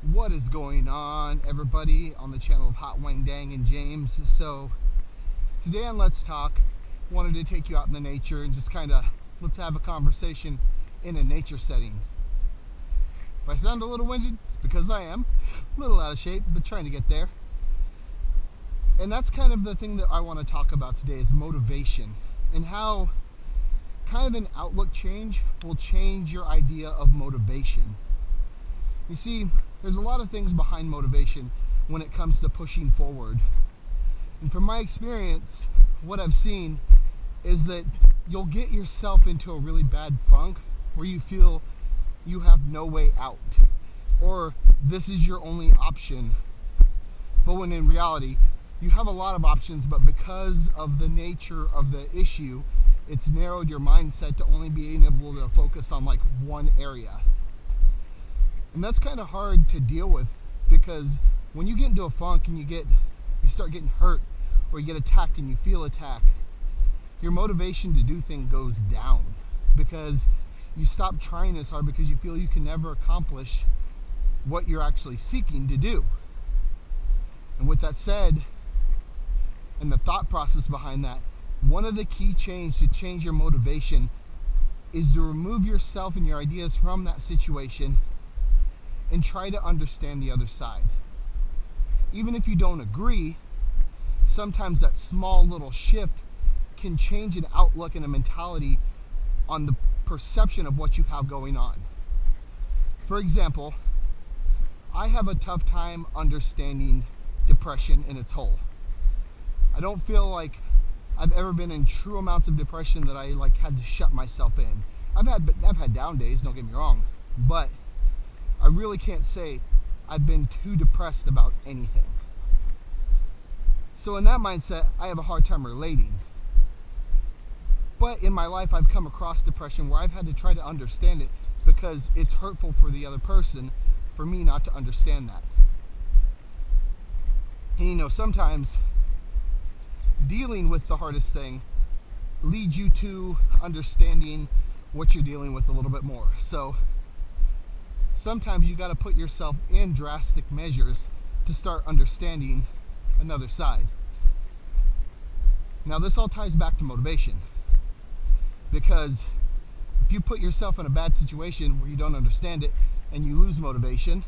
What is going on, everybody, on the channel of Hot Wang Dang and James? So today on Let's Talk, wanted to take you out in the nature and just kind of let's have a conversation in a nature setting. If I sound a little winded, it's because I am a little out of shape, but trying to get there. And that's kind of the thing that I want to talk about today, is motivation, and how kind of an outlook change will change your idea of motivation. You see, there's a lot of things behind motivation when it comes to pushing forward. And from my experience, what I've seen is that you'll get yourself into a really bad funk where you feel you have no way out, or this is your only option. But when in reality, you have a lot of options, but because of the nature of the issue, it's narrowed your mindset to only being able to focus on like one area. And that's kind of hard to deal with, because when you get into a funk and you start getting hurt, or you get attacked and you feel attacked, your motivation to do things goes down, because you stop trying as hard because you feel you can never accomplish what you're actually seeking to do. And with that said, and the thought process behind that, one of the key changes to change your motivation is to remove yourself and your ideas from that situation and try to understand the other side. Even if you don't agree, sometimes that small little shift can change an outlook and a mentality on the perception of what you have going on. For example, I have a tough time understanding depression in its whole. I don't feel like I've ever been in true amounts of depression that I had to shut myself in. I've had down days, don't get me wrong, but I really can't say I've been too depressed about anything. So in that mindset, I have a hard time relating. But in my life, I've come across depression where I've had to try to understand it, because it's hurtful for the other person for me not to understand that. And sometimes dealing with the hardest thing leads you to understanding what you're dealing with a little bit more. So sometimes you got to put yourself in drastic measures to start understanding another side. Now this all ties back to motivation, because if you put yourself in a bad situation where you don't understand it and you lose motivation,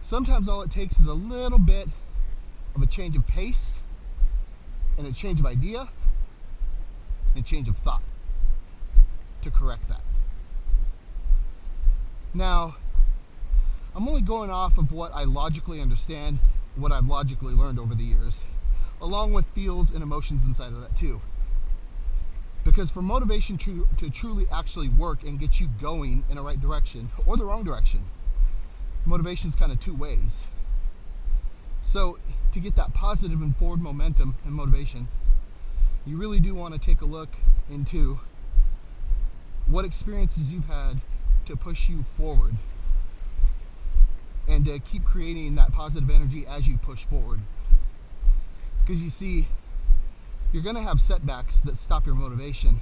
sometimes all it takes is a little bit of a change of pace and a change of idea and a change of thought to correct that. Now, I'm only going off of what I logically understand, what I've logically learned over the years, along with feels and emotions inside of that too. Because for motivation to truly actually work and get you going in the right direction or the wrong direction, motivation is kind of two ways. So to get that positive and forward momentum and motivation, you really do want to take a look into what experiences you've had to push you forward and to keep creating that positive energy as you push forward. Because you see, you're going to have setbacks that stop your motivation,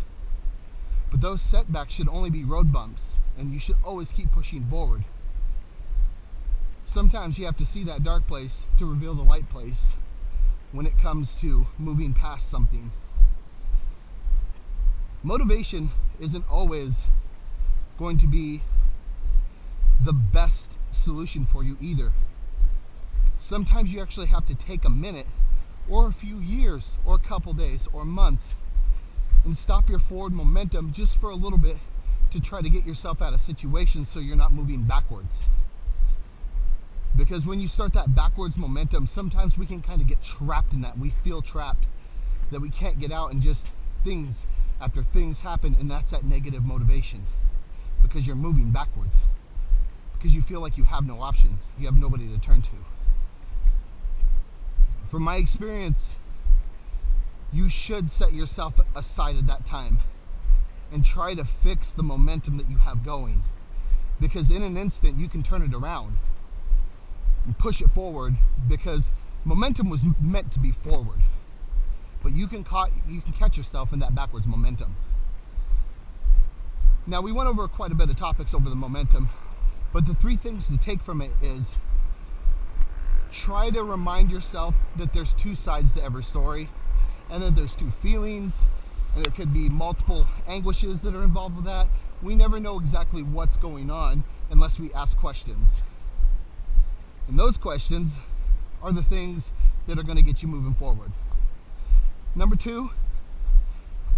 but those setbacks should only be road bumps, and you should always keep pushing forward. Sometimes you have to see that dark place to reveal the light place when it comes to moving past something. Motivation isn't always going to be the best solution for you either. Sometimes you actually have to take a minute or a few years or a couple days or months and stop your forward momentum just for a little bit to try to get yourself out of situations so you're not moving backwards. Because when you start that backwards momentum, sometimes we can kind of get trapped in that. We feel trapped, that we can't get out, and just things after things happen, and that's that negative motivation, because you're moving backwards, because you feel like you have no option, you have nobody to turn to. From my experience, you should set yourself aside at that time and try to fix the momentum that you have going, because in an instant you can turn it around and push it forward, because momentum was meant to be forward, but you can catch yourself in that backwards momentum. Now, we went over quite a bit of topics over the momentum, But the three things to take from it is try to remind yourself that there's two sides to every story, and that there's two feelings, and there could be multiple anguishes that are involved with that. We never know exactly what's going on unless we ask questions. And those questions are the things that are going to get you moving forward. Number two,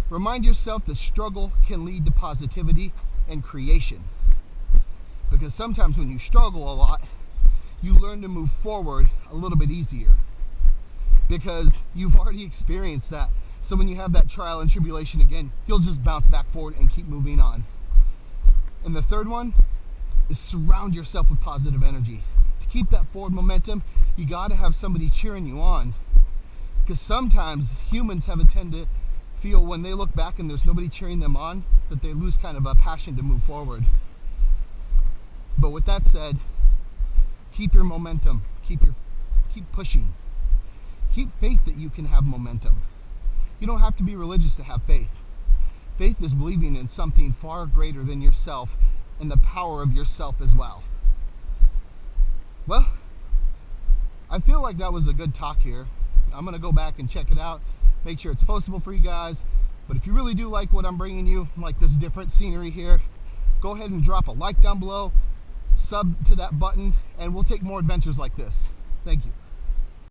remind yourself that struggle can lead to positivity and creation. Because sometimes when you struggle a lot, you learn to move forward a little bit easier. Because you've already experienced that. So when you have that trial and tribulation again, you'll just bounce back forward and keep moving on. And the third one is surround yourself with positive energy. To keep that forward momentum, you got to have somebody cheering you on. Because sometimes humans have a tendency to feel when they look back and there's nobody cheering them on, that they lose kind of a passion to move forward. But with that said, keep your momentum, keep pushing. Keep faith that you can have momentum. You don't have to be religious to have faith. Faith is believing in something far greater than yourself and the power of yourself as well. Well, I feel like that was a good talk here. I'm going to go back and check it out, make sure it's postable for you guys. But if you really do like what I'm bringing you, like this different scenery here, go ahead and drop a like down below, sub to that button, and we'll take more adventures like this. Thank you.